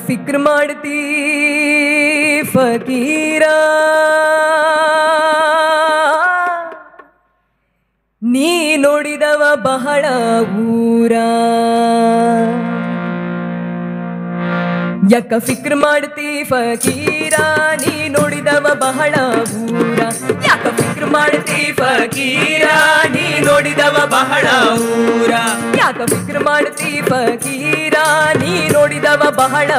ಫಿಕ್ರ್ ಮಾಡ್ತಿ ಫಕೀರ ನೀ ನೋಡಿದವ ಬಹಳ ಊರ ಯಾಕ ಫಿಕ್ರ್ ಮಾಡ್ತಿ ಫಕೀರ ನೀ ನೋಡಿದವ ಬಹಳ ಊರ ಯಾಕ ಫಿಕ್ರ್ ಮಾಡ್ತಿ ಫಕೀರ ನೀ ನೋಡಿದವ ಬಹಳ ಊರ ಯಾಕ ಫಿಕ್ರ್ ಮಾಡ್ತಿ ಫಕೀರ ನೀ ನೋಡಿದವ ಬಹಳ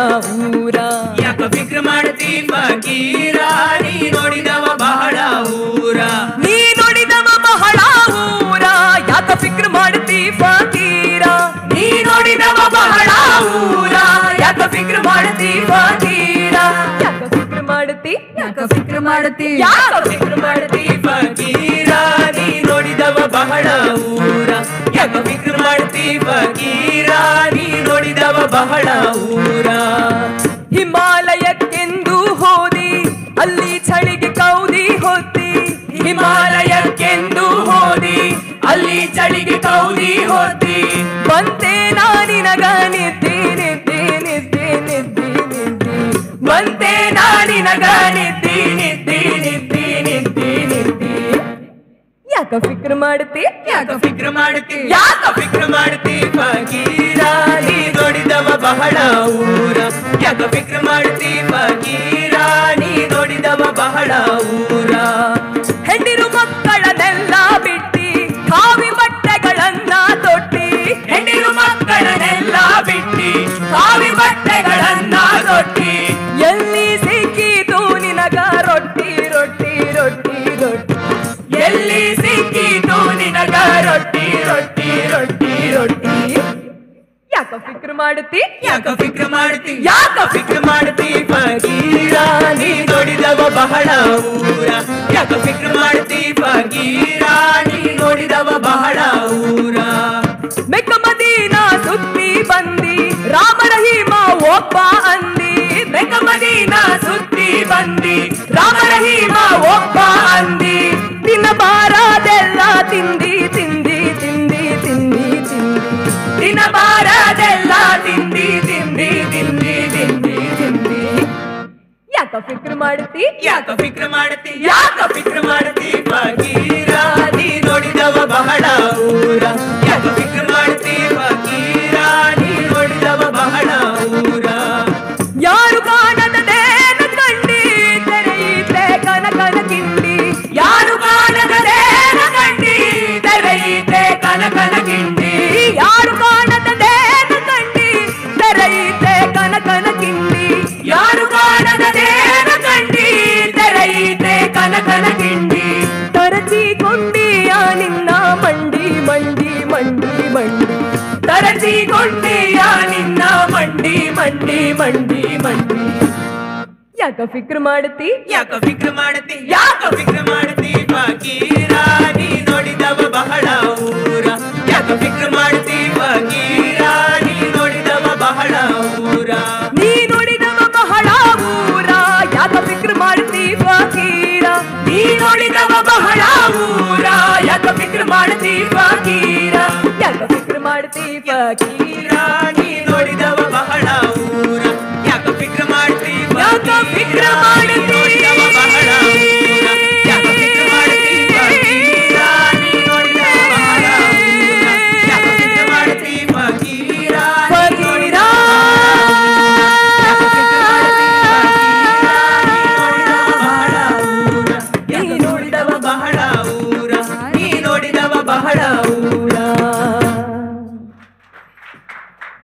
ಊರ ಯಾಕ ಫಿಕ್ರ್ ಮಾಡ್ತಿ ಫಕೀರ ನೀ ನೋಡಿದವ ಬಹಳ ಊರ ನೀ ನೋಡಿದವ ಬಹಳ ಊರ ಯಾಕ ಫಿಕ್ರ್ ಮಾಡ್ತಿ ಫಕೀರ ನೀ ನೋಡಿದವ ಬಹಳ ಊರ ಯಾಕ ಫಿಕ್ರ್ ಮಾಡ್ತಿ ಫಕೀರ ಯಾಕ ಫಿಕ್ರ್ ಮಾಡ್ತಿ ಯಾಕ ಫಿಕ್ರ್ ಮಾಡ್ತಿ ಯಾಕ ಫಿಕ್ರ್ ಮಾಡ್ತಿ ಫಕೀರ ನೀ ನೋಡಿದವ ಬಹಳ ಊರ ಯಾಕ ಫಿಕ್ರ್ ಮಾಡ್ತಿ ಫಕೀರ ನೀ ನೋಡಿದವ ಬಹಳ ಊರ ಹಿಮಾಲಯಕ್ಕೆಂದು ಹೋದಿ ಅಲ್ಲಿ ಚಳಿಗೆ ಕೌದಿ ಹೊತ್ತಿ ಹಿಮಾಲಯಕ್ಕೆಂದು ಹೋದಿ ಅಲ್ಲಿ ಚಳಿಗೆ ಕೌದಿ ಹೋದಿ ಬಂತೆ ನಾನಿನಗ ನಿದ್ದೆ ನಿದ್ದೆ ನಿದ್ದೆ ನಿದ್ದೆ ನಿದ್ದೆ ಬಂತೆ ನಾನಿನಗ ನಿದ್ದಿ ನಿದ್ದಿ ನಿದ್ದಿ ನಿದ್ದಿ ನಿದ್ದಿ ಯಾಕ ಫಿಕ್ರ್ ಮಾಡ್ತಿ ಯಾಕ ಫಿಕ್ರ್ ಮಾಡ್ತಿ ಯಾಕ ಫಿಕ್ರ್ ಮಾಡ್ತಿ ಫಕೀರ ನೀ ನೋಡಿದವ ಬಹಳ ಊರ ಯಾಕ ಫಿಕ್ರ್ ಮಾಡ್ತಿ ಫಕೀರ ನೀ ನೋಡಿದವ ಬಹಳ ಊರ ಹೆಂಡಿರು ಮಕ್ಕಳನ್ನೆಲ್ಲ ಬಿಟ್ಟಿ ಕಾವಿ ಬಟ್ಟೆಗಳನ್ನ ತೊಟ್ಟಿ ಹೆಣ್ಣಿರು ಮಕ್ಕಳನ್ನೆಲ್ಲ ಬಿಟ್ಟಿ ಕಾವಿ ಬಟ್ಟೆಗಳನ್ನ ತೊಟ್ಟಿ ಎಲ್ಲಿ ಸಿಕ್ಕಿತು ನಿನಗ ರೊಟ್ಟಿ ರೊಟ್ಟಿ ರೊಟ್ಟಿ ರೊಟ್ಟಿ ಎಲ್ಲಿ ಸಿಕ್ಕಿತು ನಿನಗ ರೊಟ್ಟಿ ರೊಟ್ಟಿ ರೊಟ್ಟಿ ರೊಟ್ಟಿ ಯಾಕ ಫಿಕ್ರ್ ಮಾಡ್ತಿ ಯಾಕ ಫಿಕ್ರ್ ಮಾಡ್ತಿ ಯಾಕ ಫಿಕ್ರ್ ಮಾಡ್ತಿ ಫಕೀರ ನೀ ನೋಡಿದವ ಬಹಳ ಊರ ಯಾಕ ಫಿಕ್ರ್ ಮಾಡ್ತಿ ಫಕೀರ ನೀ ನೋಡಿದವ ಬಹಳ ಊರ ಮೆಕ್ಕ ಮದೀನಾ ಸುತ್ತಿ ಬಂದಿ ರಾಮ ರಹೀಮ ಒಬ್ಬ ಅಂದಿ ಮೆಕ್ಕ ಮದೀನಾ ಸುತ್ತಿ ಬಂದಿ ರಾಮ ರಹೀಮ ಒಬ್ಬ ಅಂದಿ ದಿನ ಬಾರದೆಲ್ಲ ತಿಂದಿ ತಿಂದಿ ತಿಂದಿ ತಿಂದಿ ತಿಂದಿ ದಿನ ಬಾರದೆಲ್ಲ ತಿಂದಿ ತಿಂದಿ ತಿಂದಿ ತಿಂದಿ ತಿಂದಿ ಯಾಕ ಫಿಕ್ರ್ ಮಾಡ್ತಿ ಯಾಕ ಫಿಕ್ರ್ ಮಾಡ್ತಿ ಯಾಕ ಫಿಕ್ರ್ ಮಾಡ್ತಿ ಫಕೀರ ನೀ ನೋಡಿದವ ಬಹಳ ಊರ ಯಾಕ ಫಿಕ್ರ್ ಮಾಡ್ತಿ ಫಕೀರ ನೀ ನೋಡಿದವ ಬಹಳ ಊರ ಯಾರು ಕಾಣದದೇನು ಕಂಡಿ ತೆರೆಯಿತೆ ಕನಕನ ಕಿಂಡಿ ಯಾರು ಕಾಣದದೇನ ಕಂಡಿ ತೆರೆಯಿತೆ ಕನಕನ ಕಿಂಡಿ ಯಾರು ಕಾಣದದೇನು ಕಂಡಿ ತೆರೆಯಿತೆ ಕನಕನ ಕಿಂಡಿ ಯಾರು ಕಾಣದದೇನ ಕಂಡಿ ತೆರೆಯಿತೆ ಕನಕನ ಕಿಂಡಿ ತರಚಿಕೊಂಡಿಯ ನಿನ್ನ ಮಂಡಿ ಮಂಡಿ ಮಂಡಿ ಮಂಡಿ ತರಚಿಕೊಂಡಿಯ ನಿನ್ನ ಮಂಡಿ ಮಂಡಿ ಮಂಡಿ ಮಂಡಿ ಯಾಕ ಫಿಕ್ರ್ ಮಾಡ್ತಿ ಯಾಕ ಫಿಕ್ರ್ ಮಾಡ್ತಿ ಯಾಕ ಫಿಕ್ರ್ ಮಾಡ್ತಿ ಫಕೀರ ನೀ ನೋಡಿದವ ಬಹಳ ಊರ ಯಾಕ ಫಿಕ್ರ್ ಮಾಡ್ತಿ ಫಕೀರ ನೀ ನೋಡಿದವ ಬಹಳ ಊರ ನೀ ನೋಡಿದವ ಬಹಳ ಊರ ಯಾಕ ಫಿಕ್ರ್ ಮಾಡ್ತಿ ಫಕೀರ ನೀ ನೋಡಿದವ ಬಹಳ ಊರ ಯಾಕ ಫಿಕ್ರ್ ಮಾಡ್ತಿ ಫಕೀರ ಯಾಕ ಫಿಕ್ರ್ ಮಾಡ್ತಿ ಫಕೀರ ನೀ ನೋಡಿದವ ಬಹಳ ಊರ ಯಾಕ ಫಿಕ್ರ್ ಮಾಡ್ತಿ ಯಾಕ ಫಿಕ್ರ್ ಮಾಡ್ತಿ ನೋಡಿದವ ಬಹಳ ಊರ ಯಾಕ ಫಿಕ್ರ್ ಮಾಡ್ತಿ ಫಕೀರ ನೀ ನೋಡಿದವ ಬಹಳ ಊರ ಯಾಕ ಫಿಕ್ರ್ ಮಾಡ್ತಿ ಫಕೀರ ಫಕೀರ ನೀ ನೋಡಿದವ ಬಹಳ ಊರ ನೀ ನೋಡಿದವ ಬಹಳ